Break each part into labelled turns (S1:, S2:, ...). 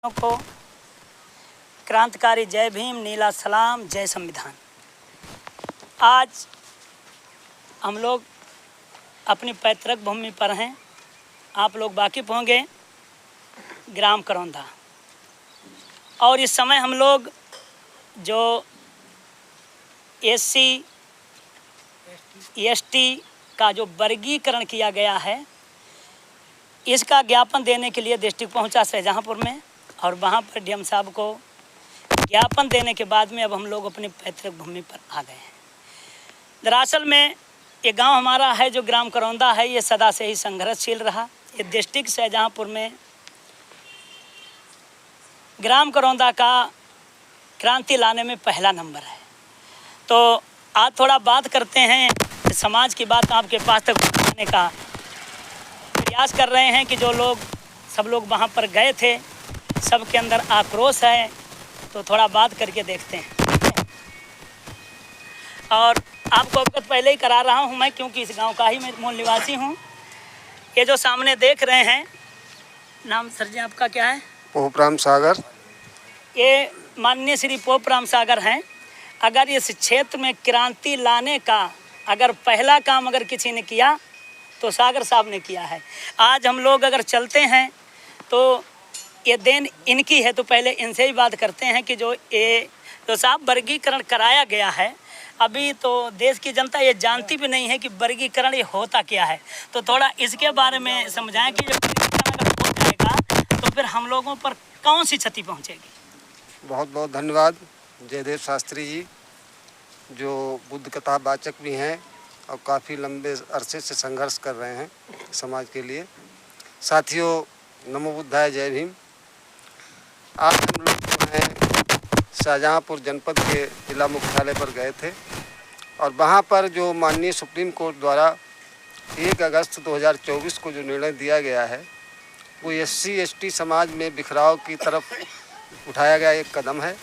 S1: को क्रांतिकारी जय भीम, नीला सलाम, जय संविधान। आज हम लोग अपनी पैतृक भूमि पर हैं। आप लोग वाकिफ़ होंगे ग्राम करौंदा, और इस समय हम लोग जो SC ST का जो वर्गीकरण किया गया है, इसका ज्ञापन देने के लिए डिस्ट्रिक्ट पहुंचा शाहजहाँपुर में, और वहां पर DM साहब को ज्ञापन देने के बाद में अब हम लोग अपनी पैतृक भूमि पर आ गए हैं। दरअसल में ये गांव हमारा है जो ग्राम करौंदा है, ये सदा से ही संघर्षशील रहा। ये डिस्ट्रिक्ट शाहजहाँपुर में ग्राम करौंदा का क्रांति लाने में पहला नंबर है। तो आज थोड़ा बात करते हैं, समाज की बात आपके पास तक पहुँचाने का प्रयास कर रहे हैं कि जो लोग सब लोग वहाँ पर गए थे, सबके अंदर आक्रोश है, तो थोड़ा बात करके देखते हैं। और आपको अवगत पहले ही करा रहा हूँ मैं, क्योंकि इस गांव का ही मैं मूल निवासी हूँ। ये जो सामने देख रहे हैं, नाम सर जी आपका क्या है?
S2: पोपराम सागर।
S1: ये माननीय श्री पोपराम सागर हैं। अगर इस क्षेत्र में क्रांति लाने का अगर पहला काम अगर किसी ने किया तो सागर साहब ने किया है। आज हम लोग अगर चलते हैं तो ये देन इनकी है। तो पहले इनसे ही बात करते हैं कि जो साहब वर्गीकरण कराया गया है, अभी तो देश की जनता ये जानती भी नहीं है कि वर्गीकरण ये होता क्या है। तो थोड़ा इसके बारे में समझाएं कि जब वर्गीकरण अगर हो जाएगा तो फिर हम लोगों पर कौन सी क्षति पहुँचेगी।
S2: बहुत बहुत धन्यवाद जयदेव शास्त्री जी, जो बुद्ध कथा वाचक भी हैं और काफ़ी लंबे अरसे से संघर्ष कर रहे हैं समाज के लिए। साथियों, नमो बुद्धाय, जय भीम। आज हम लोग जो हैं शाहजहाँपुर जनपद के जिला मुख्यालय पर गए थे, और वहाँ पर जो माननीय सुप्रीम कोर्ट द्वारा 1 अगस्त 2024 को जो निर्णय दिया गया है, वो SC ST समाज में बिखराव की तरफ उठाया गया एक कदम है।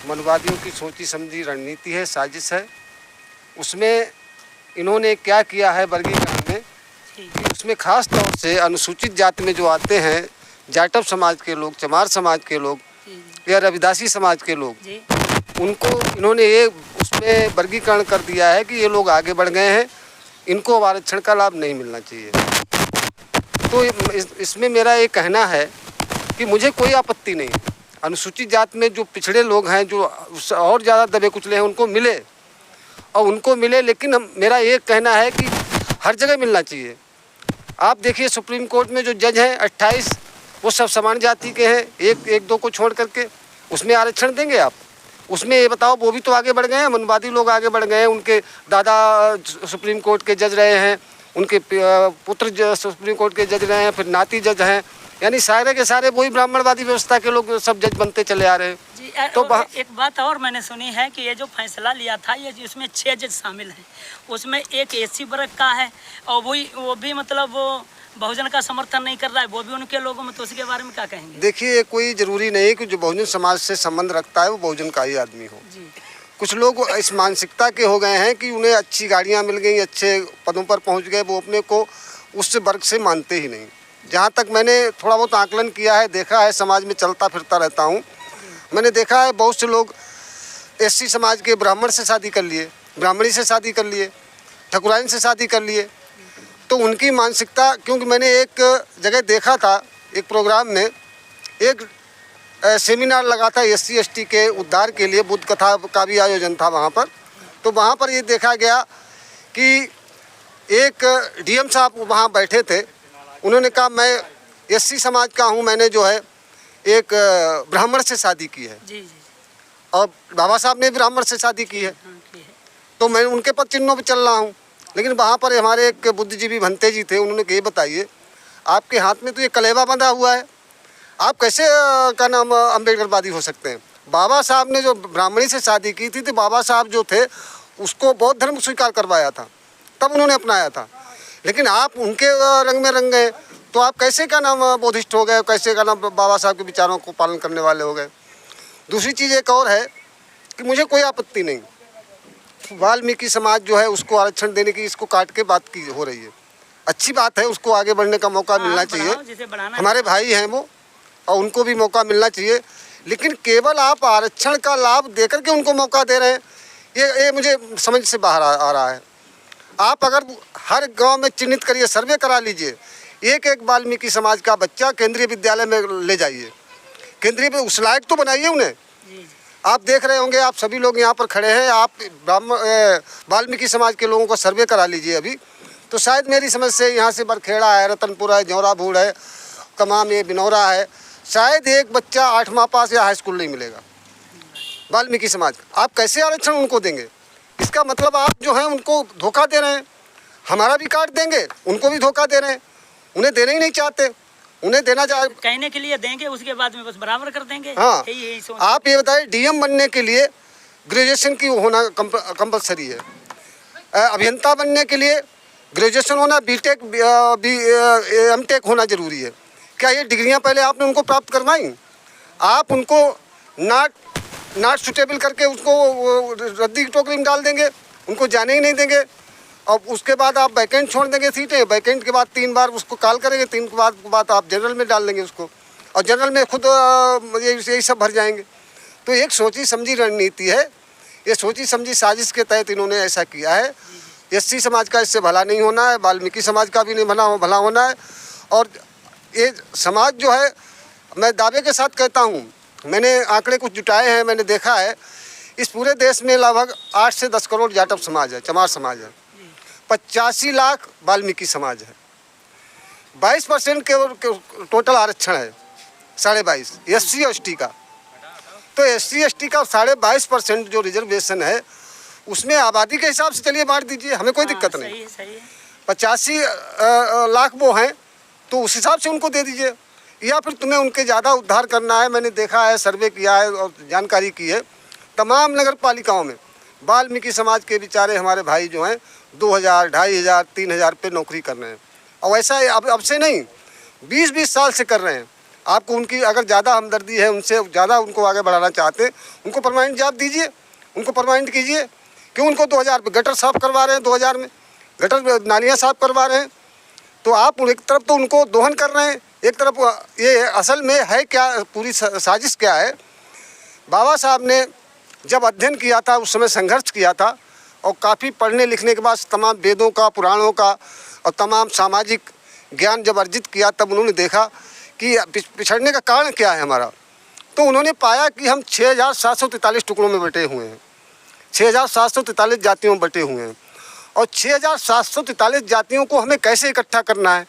S2: मनवादियों की सोची समझी रणनीति है, साजिश है। उसमें इन्होंने क्या किया है वर्गीकरण में, कि उसमें ख़ास तौर से अनुसूचित जाति में जो आते हैं, जाटव समाज के लोग, चमार समाज के लोग या रविदासी समाज के लोग, उनको इन्होंने ये उसमें वर्गीकरण कर दिया है कि ये लोग आगे बढ़ गए हैं, इनको आरक्षण का लाभ नहीं मिलना चाहिए। तो इसमें मेरा ये कहना है कि मुझे कोई आपत्ति नहीं, अनुसूचित जाति में जो पिछड़े लोग हैं, जो और ज़्यादा दबे कुचले हैं, उनको मिले और उनको मिले, लेकिन मेरा ये कहना है कि हर जगह मिलना चाहिए। आप देखिए सुप्रीम कोर्ट में जो जज हैं 28, वो सब समान जाति के हैं, एक दो को छोड़ करके उसमें आरक्षण देंगे आप? उसमें ये बताओ, वो भी तो आगे बढ़ गए हैं, मनवादी लोग आगे बढ़ गए हैं। उनके दादा सुप्रीम कोर्ट के जज रहे हैं, उनके पुत्र सुप्रीम कोर्ट के जज रहे हैं, फिर नाती जज हैं, यानी सारे के सारे वही ब्राह्मणवादी व्यवस्था के लोग सब जज बनते चले आ रहे हैं।
S1: जी, तो एक बात और मैंने सुनी है कि ये जो फैसला लिया था, ये इसमें 6 जज शामिल हैं, उसमें एक SC वर्ग का है, और वो भी मतलब वो बहुजन का समर्थन नहीं कर रहा है, वो भी उनके लोगों में। तो उसके बारे में क्या कहेंगे?
S2: देखिए, कोई ज़रूरी नहीं है कि जो बहुजन समाज से संबंध रखता है वो बहुजन का ही आदमी हो।
S1: जी।
S2: कुछ लोग इस मानसिकता के हो गए हैं कि उन्हें अच्छी गाड़ियाँ मिल गई, अच्छे पदों पर पहुँच गए, वो अपने को उस वर्ग से मानते ही नहीं। जहाँ तक मैंने थोड़ा बहुत आकलन किया है, देखा है, समाज में चलता फिरता रहता हूँ, मैंने देखा है बहुत से लोग SC समाज के ब्राह्मण से शादी कर लिए, ब्राह्मणी से शादी कर लिए, ठकुराइन से शादी कर लिए। तो उनकी मानसिकता, क्योंकि मैंने एक जगह देखा था, एक प्रोग्राम में एक सेमिनार लगा था SC ST के उद्धार के लिए, बुद्ध कथा का भी आयोजन था वहाँ पर। तो वहाँ पर ये देखा गया कि एक DM साहब वहाँ बैठे थे, उन्होंने कहा मैं SC समाज का हूँ, मैंने जो है एक ब्राह्मण से शादी की है।
S1: जी।
S2: और बाबा साहब ने ब्राह्मण से शादी की है। तो मैं उनके पद चिन्हों पर चल रहा हूँ। लेकिन वहाँ पर हमारे एक बुद्धिजीवी भंते जी थे, उन्होंने ये बताइए, आपके हाथ में तो ये कलेवा बंधा हुआ है, आप कैसे का नाम अम्बेडकरवादी हो सकते हैं? बाबा साहब ने जो ब्राह्मणी से शादी की थी, तो बाबा साहब जो थे उसको बौद्ध धर्म स्वीकार करवाया था, तब उन्होंने अपनाया था। लेकिन आप उनके रंग में रंग गए, तो आप कैसे का नाम बौद्धिस्ट हो गए, कैसे का नाम बाबा साहब के विचारों को पालन करने वाले हो गए? दूसरी चीज़ एक और है कि मुझे कोई आपत्ति नहीं, वाल्मीकि समाज जो है उसको आरक्षण देने की, इसको काट के बात की हो रही है, अच्छी बात है, उसको आगे बढ़ने का मौका मिलना चाहिए। हमारे भाई हैं वो, और उनको भी मौका मिलना चाहिए, लेकिन केवल आप आरक्षण का लाभ देकर के उनको मौका दे रहे हैं, ये मुझे समझ से बाहर आ रहा है। आप अगर हर गांव में चिन्हित करिए, सर्वे करा लीजिए, एक एक वाल्मीकि समाज का बच्चा केंद्रीय विद्यालय में ले जाइए, केंद्रीय में उस लायक तो बनाइए उन्हें। आप देख रहे होंगे, आप सभी लोग यहाँ पर खड़े हैं, आप वाल्मीकि समाज के लोगों का सर्वे करा लीजिए अभी, तो शायद मेरी समझ से यहाँ से बरखेड़ा है, रतनपुर है, जौराभूड़ है, तमाम ये बिनौरा है, शायद एक बच्चा 8वां पास या हाई स्कूल नहीं मिलेगा वाल्मीकि समाज का। आप कैसे आरक्षण उनको देंगे? इसका मतलब आप जो है उनको धोखा दे रहे हैं। हमारा भी काट देंगे, उनको भी धोखा दे रहे हैं। उन्हें देना ही नहीं चाहते, उन्हें देना चाह
S1: कहने के लिए देंगे, उसके बाद में बस बराबर कर देंगे।
S2: हाँ,
S1: यही सोच।
S2: आप ये बताइए, डीएम बनने के लिए ग्रेजुएशन की होना कंपलसरी है, अभियंता बनने के लिए ग्रेजुएशन होना, बीटेक एमटेक होना जरूरी है। क्या ये डिग्रियां पहले आपने उनको प्राप्त करवाई? आप उनको नॉट सुटेबल करके उसको रद्दी की टोकरी में डाल देंगे, उनको जाने ही नहीं देंगे, और उसके बाद आप वैकेंट छोड़ देंगे सीटें, वैकेंट के बाद 3 बार उसको कॉल करेंगे, 3 के बाद आप जनरल में डाल देंगे उसको, और जनरल में खुद यही सब भर जाएंगे। तो एक सोची समझी रणनीति है, ये सोची समझी साजिश के तहत इन्होंने ऐसा किया है। एससी समाज का इससे भला नहीं होना है, वाल्मीकि समाज का भी नहीं भला होना है। और ये समाज जो है, मैं दावे के साथ कहता हूँ, मैंने आंकड़े कुछ जुटाए हैं, मैंने देखा है इस पूरे देश में लगभग 8 से 10 करोड़ जाटव समाज है, चमार समाज है, 85 लाख वाल्मीकि समाज है, 22% के टोटल आरक्षण है, 22.5 एससी और एसटी का। तो एससी एसटी का 22.5% जो रिजर्वेशन है, उसमें आबादी के हिसाब से चलिए बांट दीजिए, हमें कोई दिक्कत नहीं।
S1: सही है।
S2: 85 लाख वो हैं, तो उस हिसाब से उनको दे दीजिए, या फिर तुम्हें उनके ज़्यादा उद्धार करना है। मैंने देखा है, सर्वे किया है और जानकारी की है, तमाम नगर पालिकाओं में वाल्मीकि समाज के बेचारे हमारे भाई जो हैं 2000, 2500, 3000 पे नौकरी कर रहे हैं, और ऐसा अब से नहीं, 20-20 साल से कर रहे हैं। आपको उनकी अगर ज़्यादा हमदर्दी है, उनसे ज़्यादा उनको आगे बढ़ाना चाहते हैं, उनको परमानेंट जॉब दीजिए, उनको परमानेंट कीजिए। क्यों उनको 2000 पे गटर साफ़ करवा रहे हैं, 2000 में गटर नालियाँ साफ़ करवा रहे हैं? तो आप एक तरफ तो उनको दोहन कर रहे हैं, एक तरफ ये असल में है क्या, पूरी साजिश क्या है? बाबा साहब ने जब अध्ययन किया था, उस समय संघर्ष किया था, और काफ़ी पढ़ने लिखने के बाद तमाम वेदों का, पुराणों का और तमाम सामाजिक ज्ञान जब अर्जित किया, तब उन्होंने देखा कि पिछड़ने का कारण क्या है हमारा। तो उन्होंने पाया कि हम 6743 टुकड़ों में बटे हुए हैं, 6743 जातियों में बटे हुए हैं, और 6743 जातियों को हमें कैसे इकट्ठा करना है।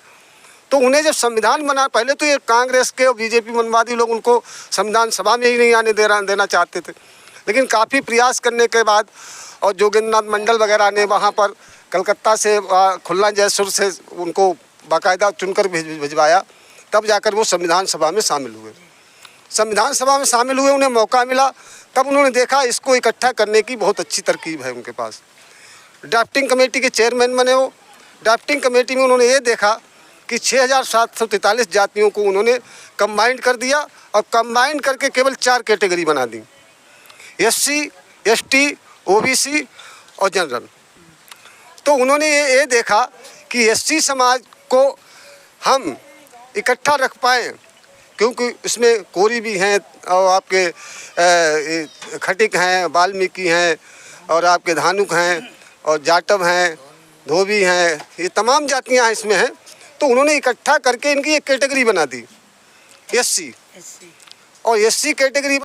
S2: तो उन्हें जब संविधान बना, पहले तो ये कांग्रेस के और बीजेपी मनवादी लोग उनको संविधान सभा में ही नहीं आने देना चाहते थे, लेकिन काफ़ी प्रयास करने के बाद और जोगेंद्रनाथ मंडल वगैरह ने वहाँ पर कलकत्ता से, खुल्ला जयसुर से उनको बाकायदा चुनकर भिजवाया, तब जाकर वो संविधान सभा में शामिल हुए। संविधान सभा में शामिल हुए, उन्हें मौका मिला, तब उन्होंने देखा इसको इकट्ठा करने की बहुत अच्छी तरकीब है उनके पास। ड्राफ्टिंग कमेटी के चेयरमैन बने वो। ड्राफ्टिंग कमेटी में उन्होंने ये देखा कि 6743 जातियों को उन्होंने कंबाइंड कर दिया, और कंबाइंड करके केवल 4 कैटेगरी बना दी, एससी, एसटी, ओबीसी और जनरल। तो उन्होंने ये देखा कि एससी समाज को हम इकट्ठा रख पाएँ, क्योंकि इसमें कोरी भी हैं, और आपके खटिक हैं, वाल्मीकि हैं, और आपके धानुक हैं, और जाटव हैं, धोबी हैं, ये तमाम जातियां इसमें हैं। तो उन्होंने इकट्ठा करके इनकी एक कैटेगरी बना दी, एससी, और एससी कैटेगरी